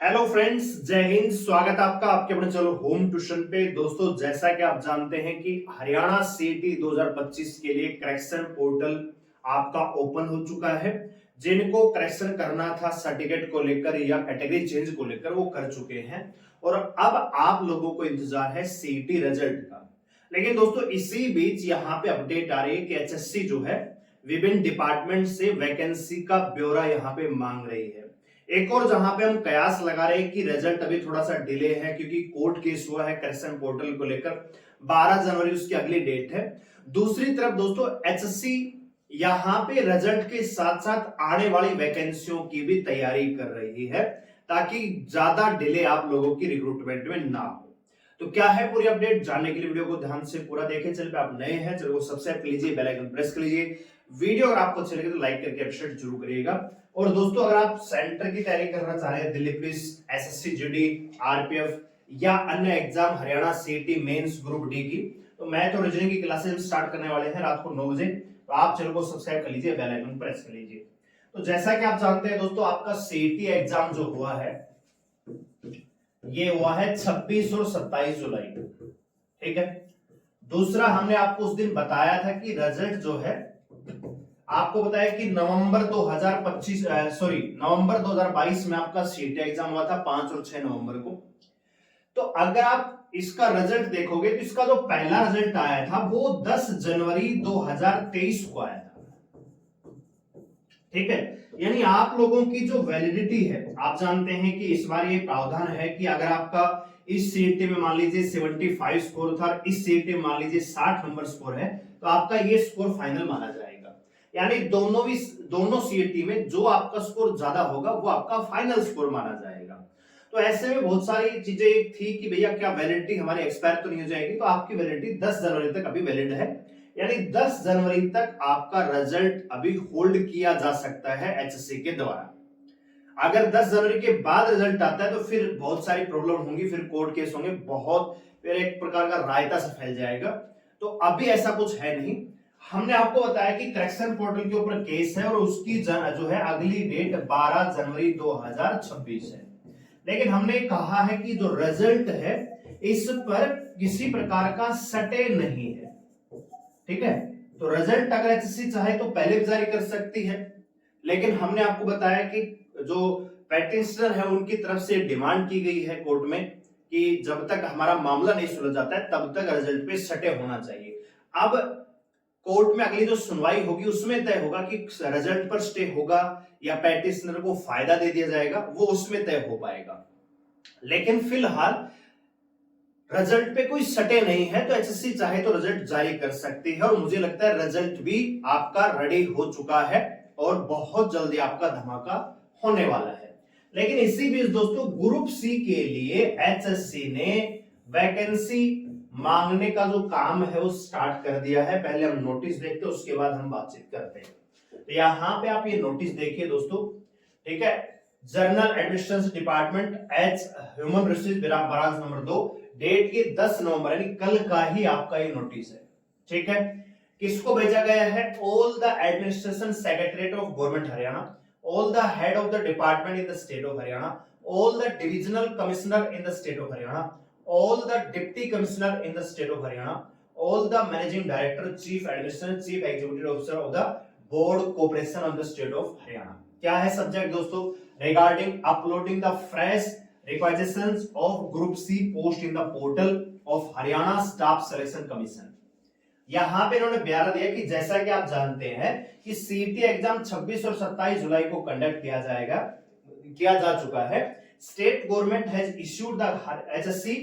Hello friends, जय हिंद। स्वागत है आपका आपके अपने चलो होम ट्यूशन पे। दोस्तों, जैसा कि आप जानते हैं कि हरियाणा सीटी 2025 के लिए करेक्शन पोर्टल आपका ओपन हो चुका है। जिनको करेक्शन करना था सर्टिफिकेट को लेकर या कैटेगरी चेंज को लेकर वो कर चुके हैं और अब आप लोगों को इंतजार है सीटी रिजल्ट का। लेकिन दोस्तों, इसी बीच यहाँ पे अपडेट आ रही है कि एचएससी जो है विभिन्न डिपार्टमेंट से वैकेंसी का ब्यौरा यहाँ पे मांग रही है। एक और जहां पे हम कयास लगा रहे हैं कि रिजल्ट अभी थोड़ा सा डिले है क्योंकि कोर्ट केस हुआ है करेक्शन पोर्टल को लेकर। 12 जनवरी उसकी अगली डेट है। दूसरी तरफ दोस्तों, एचएससी यहां पे रिजल्ट के साथ साथ आने वाली वैकेंसियों की भी तैयारी कर रही है ताकि ज्यादा डिले आप लोगों की रिक्रूटमेंट में ना हो। तो क्या है पूरी अपडेट जानने के लिए वीडियो को ध्यान से पूरा देखें। चैनल पे आप नए हैं, चैनल को सब्सक्राइब कर लीजिए, बेल आइकन प्रेस कर लीजिए। वीडियो अगर आपको अच्छी लगे तो लाइक करके अप्रिशिएट जरूर करिएगा। और दोस्तों, अगर आप सेंटर की तैयारी करना चाह रहे हैं, Delhi police, SSC GD, RPF या अन्य एग्जाम, हरियाणा सीटी मेंस ग्रुप डी की, तो मैथ और रीजनिंग की क्लासेस स्टार्ट करने वाले हैं रात को 9 बजे। तो आप चैनल को सब्सक्राइब कर लीजिए, बेल आइकन प्रेस कर लीजिए। तो जैसा कि आप जानते हैं दोस्तों, आपका सीटी एग्जाम जो हुआ है ये हुआ है 26 और 27 जुलाई को। ठीक है। दूसरा, हमने आपको उस दिन बताया था कि रिजल्ट जो है आपको बताया कि नवंबर 2022 में आपका सीटी एग्जाम हुआ था 5 और 6 नवंबर को। तो अगर आप इसका रिजल्ट देखोगे तो इसका जो पहला रिजल्ट आया था वो 10 जनवरी 2023 को आया था। ठीक है। यानी आप लोगों की जो वैलिडिटी है, आप जानते हैं कि इस बार ये प्रावधान है कि अगर आपका इस सीटी में मान लीजिए 75 स्कोर था, इस सीटी में मान लीजिए 60 नंबर स्कोर है, तो आपका ये स्कोर फाइनल माना जाएगा। यानी दोनों सीटी में जो आपका स्कोर ज्यादा होगा वो आपका फाइनल स्कोर माना जाएगा। तो ऐसे में बहुत सारी चीजें थी कि भैया क्या वैलिडिटी हमारी एक्सपायर तो नहीं हो जाएगी, तो आपकी वैलिडिटी 10 जनवरी तक अभी वैलिड है। यानी 10 जनवरी तक आपका रिजल्ट अभी होल्ड किया जा सकता है एचएससी के द्वारा। अगर 10 जनवरी के बाद रिजल्ट आता है तो फिर बहुत सारी प्रॉब्लम होंगी, फिर कोर्ट केस होंगे, बहुत फिर एक प्रकार का रायता सा फैल जाएगा। तो अभी ऐसा कुछ है नहीं। हमने आपको बताया कि करेक्शन पोर्टल के ऊपर केस है और उसकी जो है अगली डेट 12 जनवरी 2026 है। लेकिन हमने कहा है कि जो रिजल्ट है इस पर किसी प्रकार का सटे नहीं है। ठीक है। तो रिजल्ट अगर एचएससी चाहे तो पहले भी जारी कर सकती है, लेकिन हमने आपको बताया कि जो पेटिशनर है उनकी तरफ से डिमांड की गई है कोर्ट में कि जब तक हमारा मामला नहीं सुलझ जाता है तब तक रिजल्ट पे सटे होना चाहिए। अब कोर्ट में अगली जो सुनवाई होगी उसमें तय होगा कि रिजल्ट पर स्टे होगा या पेटिशनर को फायदा दे दिया जाएगा, वो उसमें तय हो पाएगा। लेकिन फिलहाल रिजल्ट पे कोई सटे नहीं है, तो एचएससी चाहे तो रिजल्ट जारी कर सकती है और मुझे लगता है रिजल्ट भी आपका रेडी हो चुका है और बहुत जल्दी आपका धमाका होने वाला है। लेकिन इसी बीच दोस्तों, ग्रुप सी के लिए एचएससी ने वैकेंसी मांगने का जो काम है वो स्टार्ट कर दिया है। पहले हम नोटिस देखते हैं, उसके बाद हम बातचीत करते हैं। तो यहां पे आप ये नोटिस देखिए दोस्तों। ठीक है। General administration department H human resource branch number 2, date ये 10 नवंबर यानी कल का ही आपका ये नोटिस है। ठीक है। किसको भेजा गया है? All the administration secretariat of government Haryana, all the head of the department in the state of Haryana, all the divisional commissioner in the state of Haryana, all the deputy commissioner in the state of Haryana, all the managing director, chief administrator, chief executive officer of the board cooperation of the state of Haryana. क्या है subject दोस्तों? Regarding uploading the fresh requisitions of group C post in the portal of Haryana Staff Selection Commission। यहां पे इन्होंने बयान दिया कि जैसा कि आप जानते हैं कि सीटी एग्जाम 26 और 27 जुलाई को कंडक्ट किया जा चुका है। State government has issued the HSC,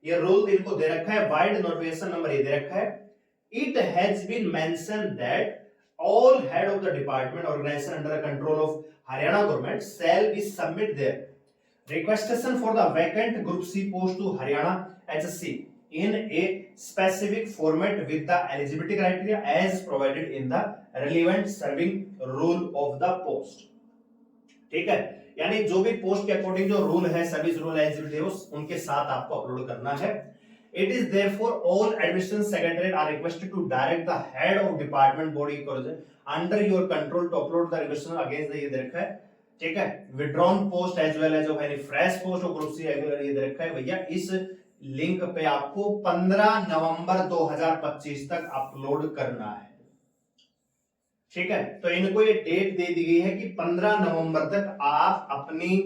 ये रूल इनको दे रखा है, वाइड नोटिफिकेशन नंबर ये दे रखा है। It has been mentioned that all head of the department organization under the control of Haryana government shall be submit their requestation for the vacant group C post to Haryana HSC in a specific format with the eligibility criteria as provided in the relevant serving rule of the post। ठीक है। यानी जो भी post के according जो rule है, service rule, eligibility है, उनके साथ आपको अपलोड करना है। It is therefore all administration secretariat are requested to direct the head of department body under your control to upload the requisition against the ये दे रखा है ठीक है। Withdrawn post as well as any fresh post और group C regular ये दे रखा है भैया, इस लिंक पे आपको 15 नवंबर 2025 तक अपलोड करना है। ठीक है, तो इनको ये डेट दे दी गई है कि 15 नवंबर तक आप अपनी,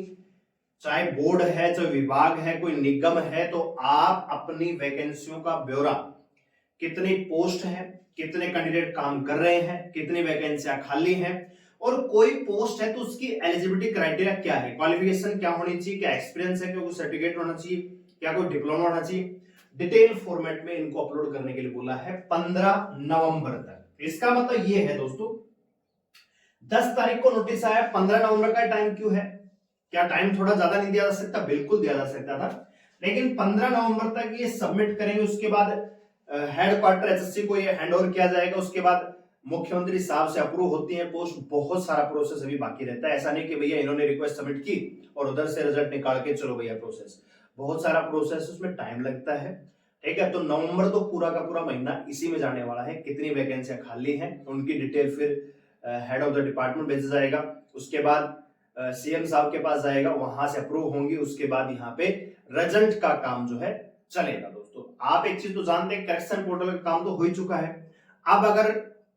चाहे बोर्ड है चाहे विभाग है कोई निगम है, तो आप अपनी वैकेंसियों का ब्यौरा, कितनी पोस्ट है, कितने कैंडिडेट काम कर रहे हैं, कितनी वैकेंसियां खाली हैं, और कोई पोस्ट है तो उसकी एलिजिबिलिटी क्राइटेरिया क्या है, क्वालिफिकेशन क्या होनी चाहिए, क्या एक्सपीरियंस है, क्या कोई सर्टिफिकेट होना चाहिए, क्या कोई डिप्लोमा होना चाहिए, डिटेल फॉर्मेट में इनको अपलोड करने के लिए बोला है 15 नवंबर तक। इसका मतलब ये है दोस्तों, 10 तारीख को नोटिस आया, 15 नवंबर का टाइम क्यों है? क्या टाइम थोड़ा ज्यादा नहीं दिया जा सकता? बिल्कुल दिया जा सकता था, लेकिन 15 नवंबर तक ये सबमिट करेंगे, उसके बाद हेडक्वार्टर एसएससी को ये हैंड ओवर किया जाएगा, उसके बाद मुख्यमंत्री साहब से अप्रूव होती है पोस्ट। बहुत सारा प्रोसेस अभी बाकी रहता है, ऐसा नहीं कि भैया इन्होंने रिक्वेस्ट सबमिट की और उधर से रिजल्ट निकाल के चलो भैया प्रोसेस, बहुत सारा प्रोसेस, उसमें टाइम लगता है। ठीक है, तो नवंबर तो पूरा का पूरा महीना इसी में जाने वाला है। कितनी वैकेंसियां खाली हैं उनकी डिटेल फिर हेड ऑफ द डिपार्टमेंट भेजा जाएगा, उसके बाद सीएम साहब के पास जाएगा, वहां से अप्रूव होंगी, उसके बाद यहाँ पे रिजल्ट का काम जो है चलेगा। दोस्तों आप एक चीज तो जानते हैं, करेक्शन पोर्टल का काम तो हो ही चुका है। अब अगर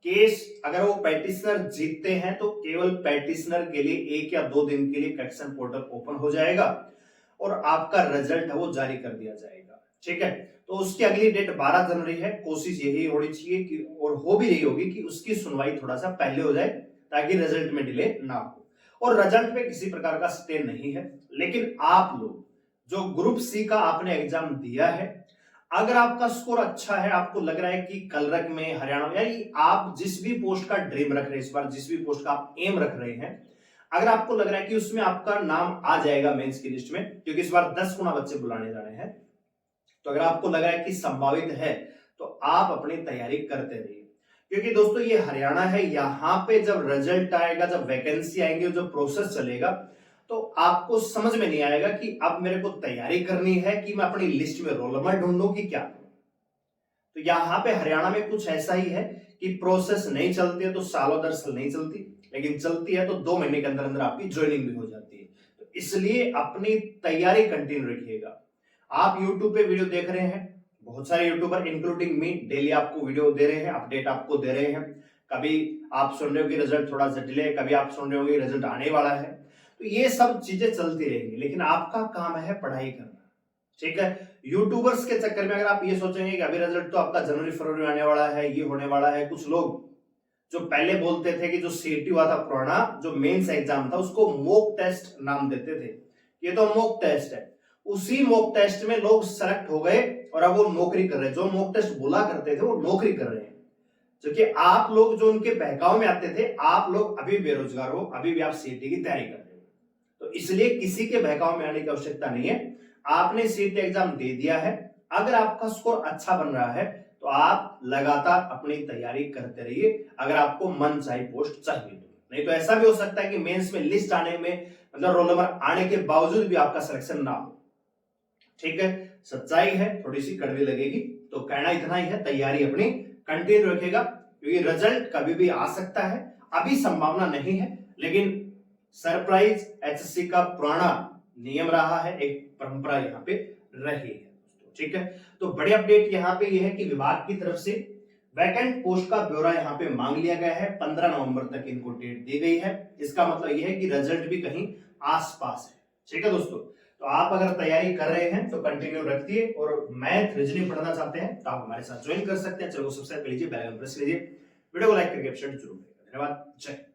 केस, अगर वो पेटिशनर जीतते हैं तो केवल पेटिशनर के लिए 1 या 2 दिन के लिए करेक्शन पोर्टल ओपन हो जाएगा और आपका रिजल्ट है वो जारी कर दिया जाएगा। ठीक है, तो उसकी अगली डेट 12 जनवरी है। कोशिश यही होनी चाहिए कि, और हो भी रही होगी, कि उसकी सुनवाई थोड़ा सा पहले हो जाए ताकि रिजल्ट में डिले ना हो। और रिजल्ट पे किसी प्रकार का स्टे नहीं है, लेकिन आप लोग जो ग्रुप सी का आपने एग्जाम दिया है, अगर आपका स्कोर अच्छा है, आपको लग रहा है कि कलरक में, हरियाणा में, यानी आप जिस भी पोस्ट का ड्रीम रख रहे हैं, इस बार जिस भी पोस्ट का आप एम रख रहे हैं, अगर आपको लग रहा है कि उसमें आपका नाम आ जाएगा मेंस की लिस्ट में, क्योंकि इस बार 10 गुना बच्चे बुलाने जा रहे हैं, तो अगर आपको लग रहा है कि संभावित है तो आप अपनी तैयारी करते रहिए। क्योंकि दोस्तों ये हरियाणा है, यहां पे जब रिजल्ट आएगा, जब वैकेंसी आएंगे, जो प्रोसेस चलेगा, तो आपको समझ में नहीं आएगा कि अब मेरे को तैयारी करनी है कि मैं अपनी लिस्ट में रोल नंबर ढूंढूं कि क्या। तो यहां पे हरियाणा में कुछ ऐसा ही है कि प्रोसेस नहीं चलती है तो सालों दर साल नहीं चलती, लेकिन चलती है तो 2 महीने के अंदर अंदर आपकी ज्वाइनिंग भी हो जाती है। तो इसलिए अपनी तैयारी कंटिन्यू रखिएगा। आप यूट्यूब पे वीडियो देख रहे हैं, बहुत सारे यूट्यूबर इंक्लूडिंग मी डेली आपको वीडियो दे रहे हैं, अपडेट आपको दे रहे हैं। कभी आप सुन रहे हो कि रिजल्ट थोड़ा सा डिले, कभी आप सुन रहे हो कि रिजल्ट आने वाला है, तो ये सब चीजें चलती रहेंगी, लेकिन आपका काम है पढ़ाई करना। ठीक है, यूट्यूबर्स के चक्कर में अगर आप ये सोचेंगे कि अभी रिजल्ट तो आपका जनवरी फरवरी में आने वाला है, ये होने वाला है, कुछ लोग जो पहले बोलते थे कि जो सीटी हुआ था पुराना, जो मेंस एग्जाम था, उसको मॉक टेस्ट नाम देते थे, ये तो मॉक टेस्ट है। उसी मॉक टेस्ट में लोग सेलेक्ट हो गए और अब वो नौकरी कर रहे हैं। जो मॉक टेस्ट बोला करते थे वो नौकरी कर रहे हैं, क्योंकि आप लोग जो उनके बहकाव में आते थे, आप लोग अभी बेरोजगार हो, अभी भी आप सीटी की तैयारी कर रहे हो। तो इसलिए किसी के बहकाव में आने की आवश्यकता नहीं है। आपने सीटी एग्जाम दे दिया है, अगर आपका स्कोर अच्छा बन रहा है तो आप लगातार अपनी तैयारी करते रहिए, अगर आपको मन चाहे पोस्ट चाहिए तो। नहीं तो ऐसा भी हो सकता है कि मेंस में लिस्ट आने में, मतलब रोल नंबर आने के बावजूद भी आपका सिलेक्शन ना हो। ठीक है, सच्चाई है, थोड़ी सी कड़वी लगेगी, तो कहना इतना ही है, तैयारी अपनी कंटिन्यू रखेगा, क्योंकि रिजल्ट कभी भी आ सकता है, अभी संभावना नहीं है, लेकिन सरप्राइज एचएससी का पुराना नियम रहा है, एक परंपरा यहाँ पे रही है। ठीक है, तो बड़ी अपडेट यहाँ पे ये है कि विभाग की तरफ से वैकेंट पोस्ट का ब्यौरा यहाँ पे मांग लिया गया है, 15 नवंबर तक इनको डेट दी गई है। इसका मतलब यह है कि रिजल्ट भी कहीं आसपास है। ठीक है दोस्तों, तो आप अगर तैयारी कर रहे हैं तो कंटिन्यू रखिए, और मैथ रीजनिंग पढ़ना चाहते हैं तो आप हमारे साथ ज्वाइन कर सकते हैं। चलो सब्सक्राइब कर लीजिए, बेल आइकन प्रेस कीजिए, वीडियो को लाइक करके अपडेट जरूर करिए। धन्यवाद, जय।